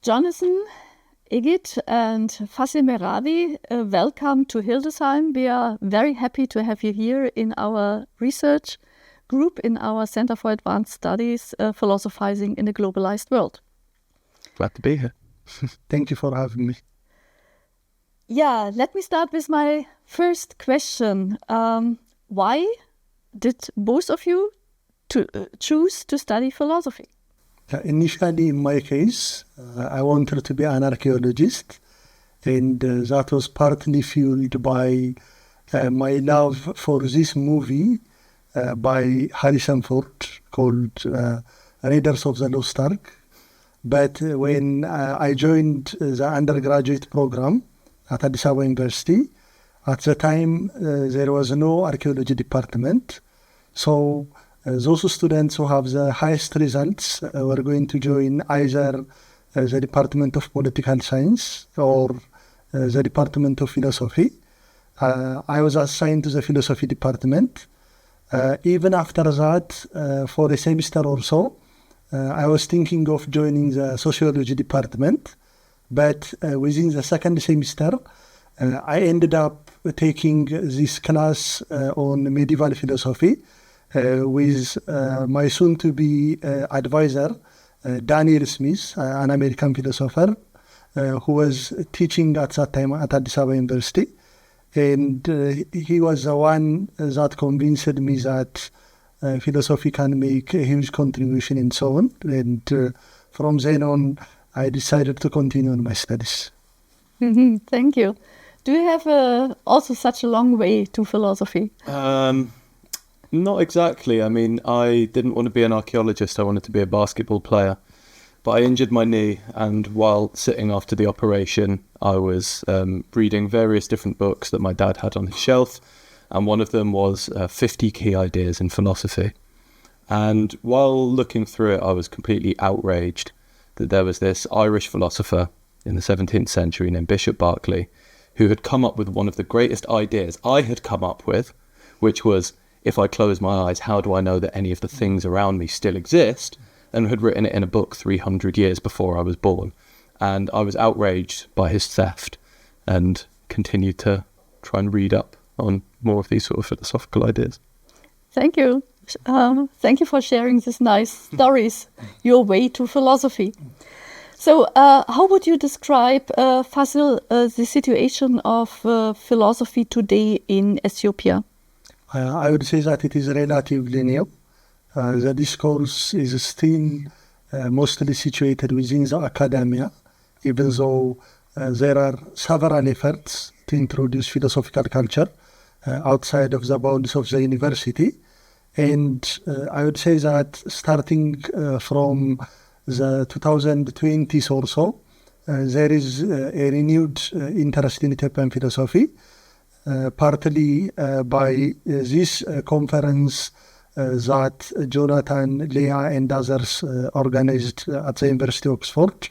Jonathan, Egid and Fasil Merawi, welcome to Hildesheim. We are very happy to have you here in our research group in our Center for Advanced Studies, Philosophizing in a Globalized World. Glad to be here. Thank you for having me. Yeah, let me start with my first question. Why did both of you choose to study philosophy? Initially, in my case, I wanted to be an archaeologist, and that was partly fueled by my love for this movie by Harrison Ford called Raiders of the Lost Ark. But when I joined the undergraduate program at Addis Ababa University, at the time there was no archaeology department. So those students who have the highest results were going to join either the Department of Political Science or the Department of Philosophy. I was assigned to the Philosophy department. Even after that, for a semester or so, I was thinking of joining the Sociology department. But within the second semester, I ended up taking this class on medieval philosophy with my soon-to-be advisor, Daniel Smith, an American philosopher, who was teaching at that time at Addis Ababa University. And he was the one that convinced me that philosophy can make a huge contribution and so on. And from then on, I decided to continue on my studies. Thank you. Do you have also such a long way to philosophy? Not exactly. I mean, I didn't want to be an archaeologist. I wanted to be a basketball player. But I injured my knee, and while sitting after the operation, I was reading various different books that my dad had on his shelf, and one of them was 50 Key Ideas in Philosophy. And while looking through it, I was completely outraged that there was this Irish philosopher in the 17th century named Bishop Berkeley, who had come up with one of the greatest ideas I had come up with, which was, if I close my eyes, how do I know that any of the things around me still exist? And had written it in a book 300 years before I was born. And I was outraged by his theft and continued to try and read up on more of these sort of philosophical ideas. Thank you. Thank you for sharing these nice stories, your way to philosophy. So how would you describe, Fasil, the situation of philosophy today in Ethiopia? I would say that it is relatively new. The discourse is still mostly situated within the academia, even though there are several efforts to introduce philosophical culture outside of the bounds of the university. And I would say that starting from the 2020s or so, there is a renewed interest in Ethiopian philosophy, partly by this conference that Jonathan, Leah and others organized at the University of Oxford.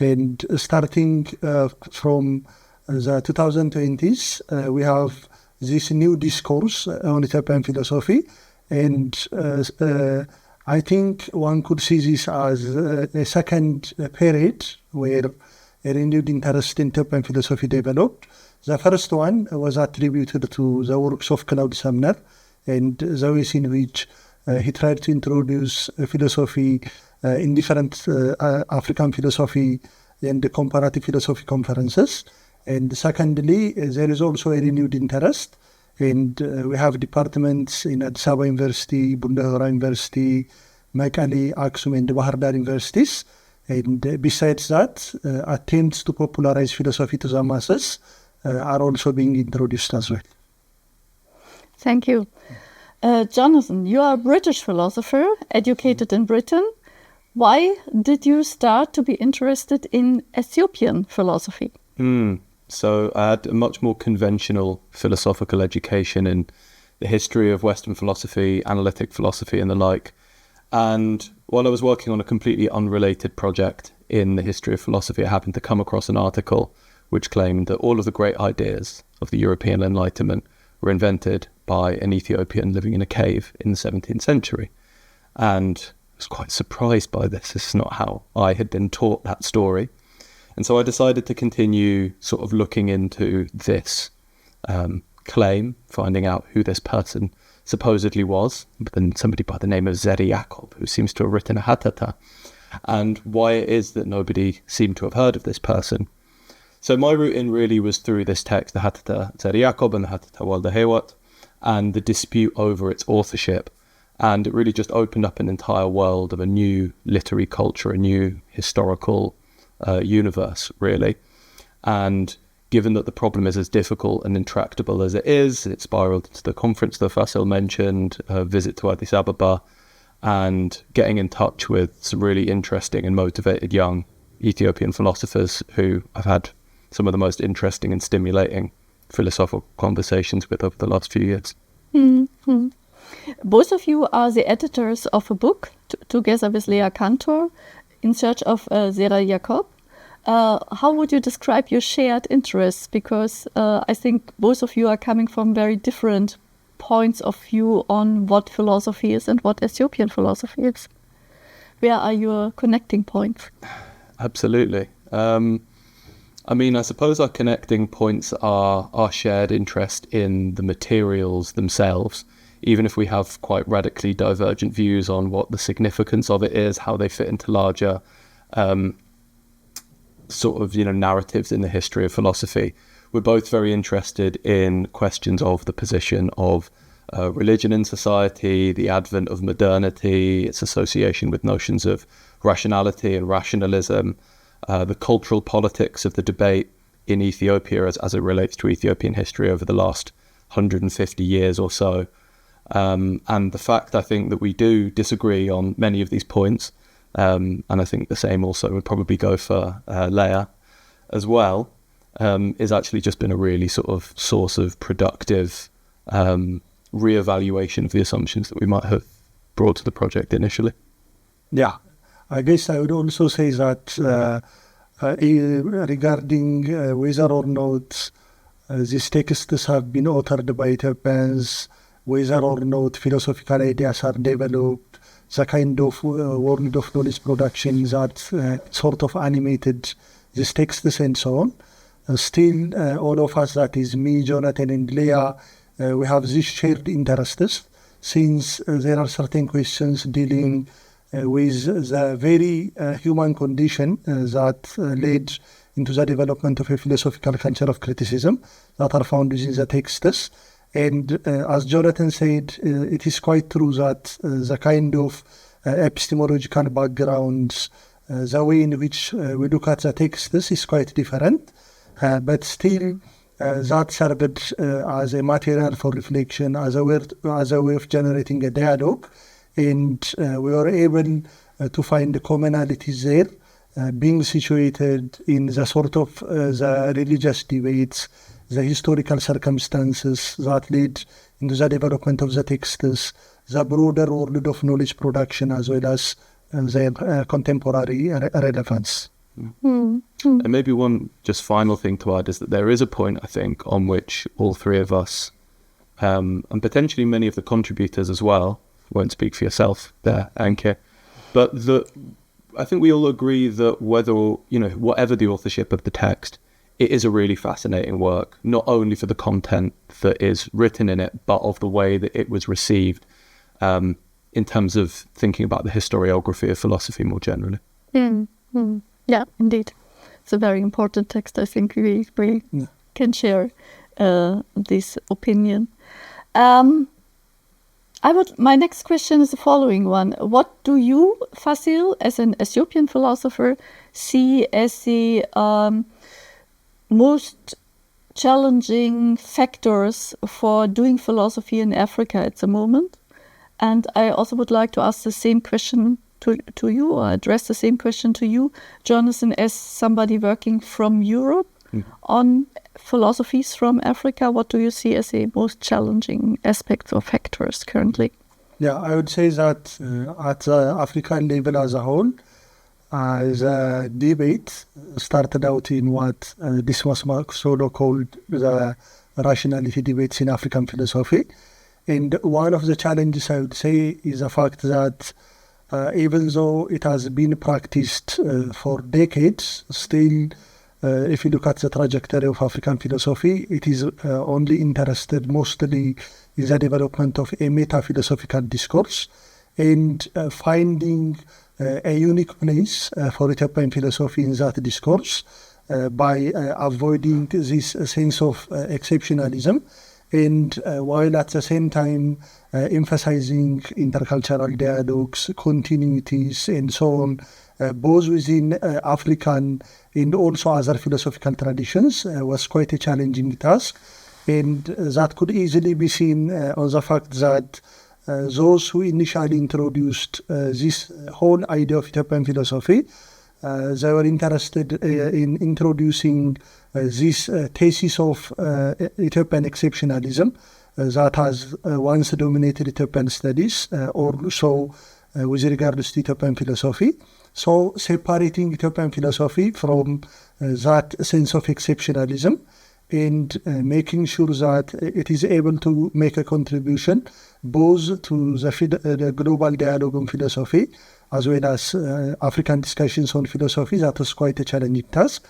And starting from the 2020s, we have this new discourse on Ethiopian philosophy. And I think one could see this as a second period where a renewed interest in Ethiopian philosophy developed. The first one was attributed to the works of Claude Sumner and the ways in which he tried to introduce philosophy in different African philosophy and comparative philosophy conferences. And secondly, there is also a renewed interest. And we have departments in Addis Ababa University, Bundahura University, Mekelle, Aksum and Bahar Dar universities. And besides that, attempts to popularize philosophy to the masses are also being introduced as well. Thank you. Jonathan, you are a British philosopher, educated in Britain. Why did you start to be interested in Ethiopian philosophy? So I had a much more conventional philosophical education in the history of Western philosophy, analytic philosophy and the like. And while I was working on a completely unrelated project in the history of philosophy, I happened to come across an article which claimed that all of the great ideas of the European Enlightenment were invented by an Ethiopian living in a cave in the 17th century. And I was quite surprised by this. This is not how I had been taught that story. And so I decided to continue sort of looking into this claim, finding out who this person supposedly was, but then somebody by the name of Zera Yacob, who seems to have written a Hatata, and why it is that nobody seemed to have heard of this person. So my route in really was through this text, the Hatata Zera Yacob and the Hatata Walda Hewat, and the dispute over its authorship. And it really just opened up an entire world of a new literary culture, a new historical universe, really. And given that the problem is as difficult and intractable as it is, it spiraled into the conference that Fasil mentioned, a visit to Addis Ababa, and getting in touch with some really interesting and motivated young Ethiopian philosophers who I've had some of the most interesting and stimulating philosophical conversations with over the last few years. Mm-hmm. Both of you are the editors of a book, together with Lea Cantor, In Search of Zera Yacob. How would you describe your shared interests? Because I think both of you are coming from very different points of view on what philosophy is and what Ethiopian philosophy is. Where are your connecting points? Absolutely. I mean, I suppose our connecting points are our shared interest in the materials themselves, even if we have quite radically divergent views on what the significance of it is, how they fit into larger sort of, narratives in the history of philosophy. We're both very interested in questions of the position of religion in society, the advent of modernity, its association with notions of rationality and rationalism, the cultural politics of the debate in Ethiopia as it relates to Ethiopian history over the last 150 years or so. And the fact, I think, that we do disagree on many of these points, and I think the same also would probably go for Lea as well, is actually just been a really sort of source of productive re-evaluation of the assumptions that we might have brought to the project initially. Yeah, I guess I would also say that regarding whether or not these texts have been authored by Ethiopians, whether or not philosophical ideas are developed, the kind of world of knowledge production that sort of animated these texts and so on. Still, all of us, that is me, Jonathan and Lea, we have these shared interests, since there are certain questions dealing with the very human condition that led into the development of a philosophical culture of criticism that are found within the texts. And as Jonathan said, it is quite true that the kind of epistemological backgrounds, the way in which we look at the texts is quite different, but still that served as a material for reflection, as a way of generating a dialogue, and we were able to find the commonalities there, being situated in the sort of the religious debates, the historical circumstances that led into the development of the texts, the broader world of knowledge production, as well as their contemporary relevance. And maybe one just final thing to add is that there is a point, I think, on which all three of us, and potentially many of the contributors as well, won't speak for yourself there, Anke, but I think we all agree that whatever the authorship of the text, it is a really fascinating work, not only for the content that is written in it, but of the way that it was received in terms of thinking about the historiography of philosophy more generally. Yeah, indeed. It's a very important text. I think we can share this opinion. My next question is the following one. What do you, Fasil, as an Ethiopian philosopher, see as the most challenging factors for doing philosophy in Africa at the moment? And I also would like to ask the same question to you, or address the same question to you, Jonathan, as somebody working from Europe on philosophies from Africa. What do you see as the most challenging aspects or factors currently? Yeah, I would say that at the African level as a whole, the debate started out in what Dismas Solo called the rationality debates in African philosophy. And one of the challenges, I would say, is the fact that even though it has been practiced for decades, still, if you look at the trajectory of African philosophy, it is only interested mostly in the development of a meta-philosophical discourse and finding a unique place for Ethiopian philosophy in that discourse by avoiding this sense of exceptionalism, and while at the same time emphasizing intercultural dialogues, continuities, and so on, both within African and also other philosophical traditions, was quite a challenging task. And that could easily be seen on the fact that those who initially introduced this whole idea of Ethiopian philosophy, they were interested in introducing this thesis of Ethiopian exceptionalism that has once dominated Ethiopian studies, or so with regards to Ethiopian philosophy. So separating Ethiopian philosophy from that sense of exceptionalism and making sure that it is able to make a contribution both to the global dialogue on philosophy as well as African discussions on philosophy. That was quite a challenging task.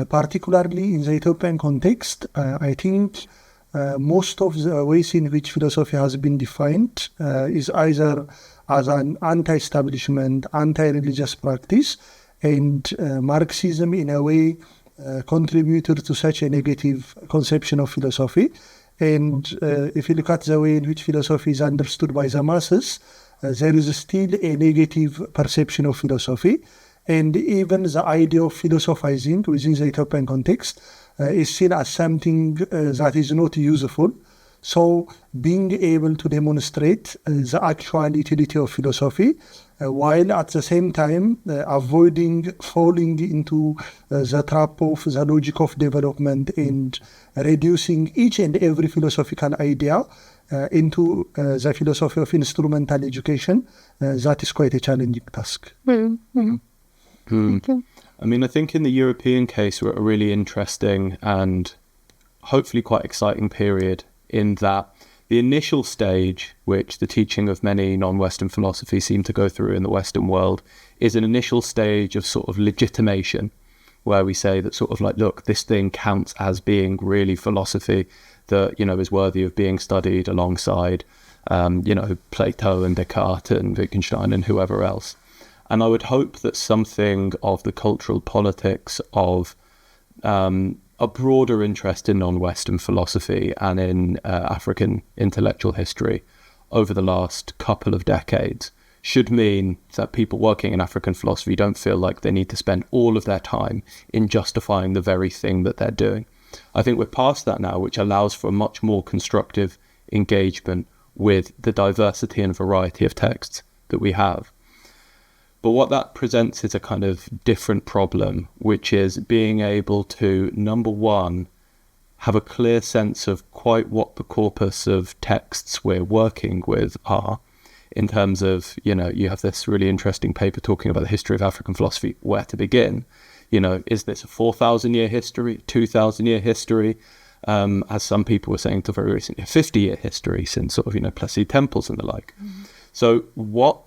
Particularly in the Ethiopian context, I think most of the ways in which philosophy has been defined is either as an anti-establishment, anti-religious practice, and Marxism in a way contributed to such a negative conception of philosophy. And if you look at the way in which philosophy is understood by the masses, there is still a negative perception of philosophy. And even the idea of philosophizing within the Ethiopian context is seen as something that is not useful. So being able to demonstrate the actual utility of philosophy, while at the same time avoiding falling into the trap of the logic of development and reducing each and every philosophical idea into the philosophy of instrumental education, that is quite a challenging task. Mm-hmm. Okay. I mean, I think in the European case, we're at a really interesting and hopefully quite exciting period in that the initial stage, which the teaching of many non-Western philosophies seem to go through in the Western world, is an initial stage of sort of legitimation, where we say that sort of like, look, this thing counts as being really philosophy that, you know, is worthy of being studied alongside, you know, Plato and Descartes and Wittgenstein and whoever else. And I would hope that something of the cultural politics of a broader interest in non-Western philosophy and in African intellectual history over the last couple of decades should mean that people working in African philosophy don't feel like they need to spend all of their time in justifying the very thing that they're doing. I think we're past that now, which allows for a much more constructive engagement with the diversity and variety of texts that we have. But what that presents is a kind of different problem, which is being able to, number one, have a clear sense of quite what the corpus of texts we're working with are, in terms of, you know, you have this really interesting paper talking about the history of African philosophy, where to begin. You know, is this a 4,000-year history, 2,000-year history? As some people were saying until very recently, a 50-year history since sort of, you know, Placide temples and the like. Mm-hmm. So what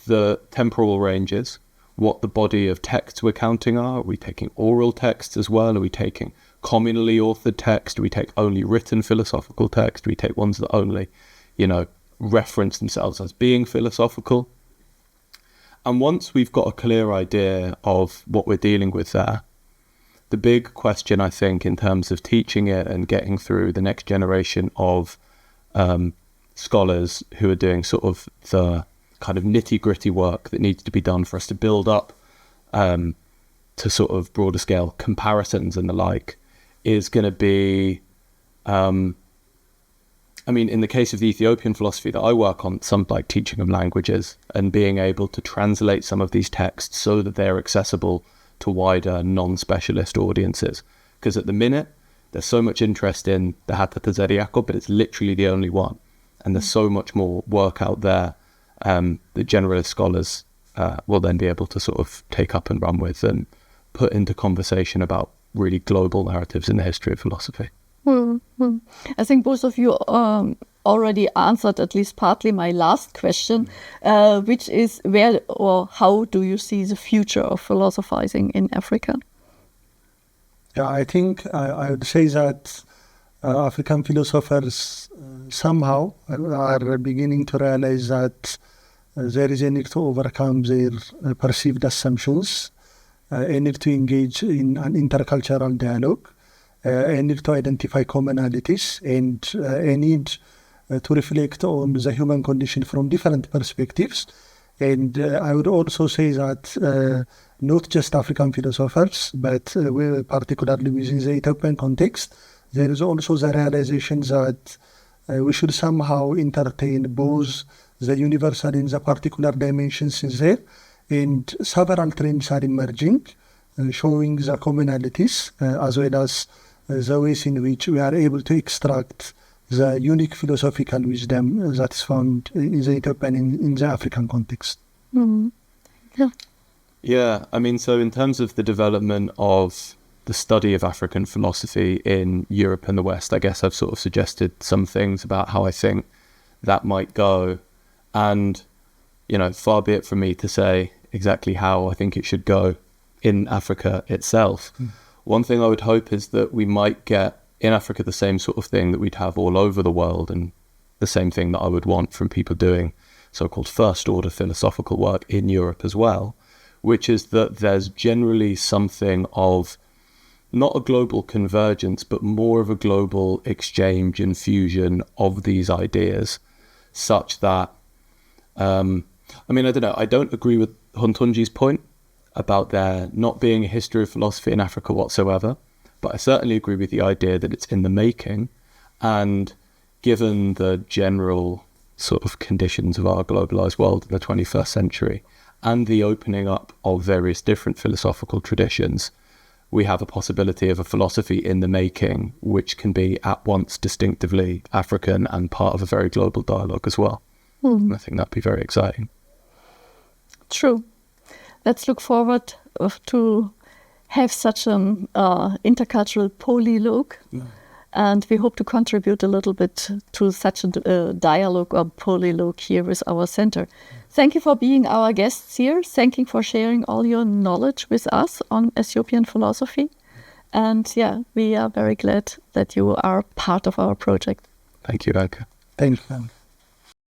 the temporal ranges, what the body of texts we're counting are we taking oral texts as well? Are we taking communally authored text? Do we take only written philosophical text? Do we take ones that only, you know, reference themselves as being philosophical? And once we've got a clear idea of what we're dealing with there, the big question, I think, in terms of teaching it and getting through the next generation of scholars who are doing sort of the kind of nitty-gritty work that needs to be done for us to build up to sort of broader scale comparisons and the like, is going to be, I mean, in the case of the Ethiopian philosophy that I work on, some like teaching of languages and being able to translate some of these texts so that they're accessible to wider non-specialist audiences. Because at the minute, there's so much interest in the Hatata Zera Yacob, but it's literally the only one. And there's so much more work out there the generalist scholars will then be able to sort of take up and run with and put into conversation about really global narratives in the history of philosophy. Mm-hmm. I think both of you already answered at least partly my last question, which is where or how do you see the future of philosophizing in Africa? Yeah, I think I would say that African philosophers somehow are beginning to realize that there is a need to overcome their perceived assumptions, a need to engage in an intercultural dialogue, a need to identify commonalities, and a need to reflect on the human condition from different perspectives. And I would also say that not just African philosophers, but particularly within the Ethiopian context, there is also the realization that we should somehow entertain both the universal and the particular dimensions in there. And several trends are emerging, showing the commonalities as well as the ways in which we are able to extract the unique philosophical wisdom that is found in the Ethiopian in the African context. Mm. Yeah. Yeah, I mean, so in terms of the development of the study of African philosophy in Europe and the West, I guess I've sort of suggested some things about how I think that might go. And, you know, far be it from me to say exactly how I think it should go in Africa itself. One thing I would hope is that we might get in Africa the same sort of thing that we'd have all over the world, and the same thing that I would want from people doing so-called first-order philosophical work in Europe as well, which is that there's generally something of not a global convergence, but more of a global exchange and fusion of these ideas, such that, I mean, I don't know, I don't agree with Hontunji's point about there not being a history of philosophy in Africa whatsoever, but I certainly agree with the idea that it's in the making, and given the general sort of conditions of our globalized world in the 21st century, and the opening up of various different philosophical traditions, we have a possibility of a philosophy in the making, which can be at once distinctively African and part of a very global dialogue as well. And I think that'd be very exciting. True. Let's look forward to have such an intercultural polylogue. And we hope to contribute a little bit to such a dialogue or polylogue here with our center. Thank you for being our guests here. Thank you for sharing all your knowledge with us on Ethiopian philosophy. And yeah, we are very glad that you are part of our project. Thank you, Elke. Thank you.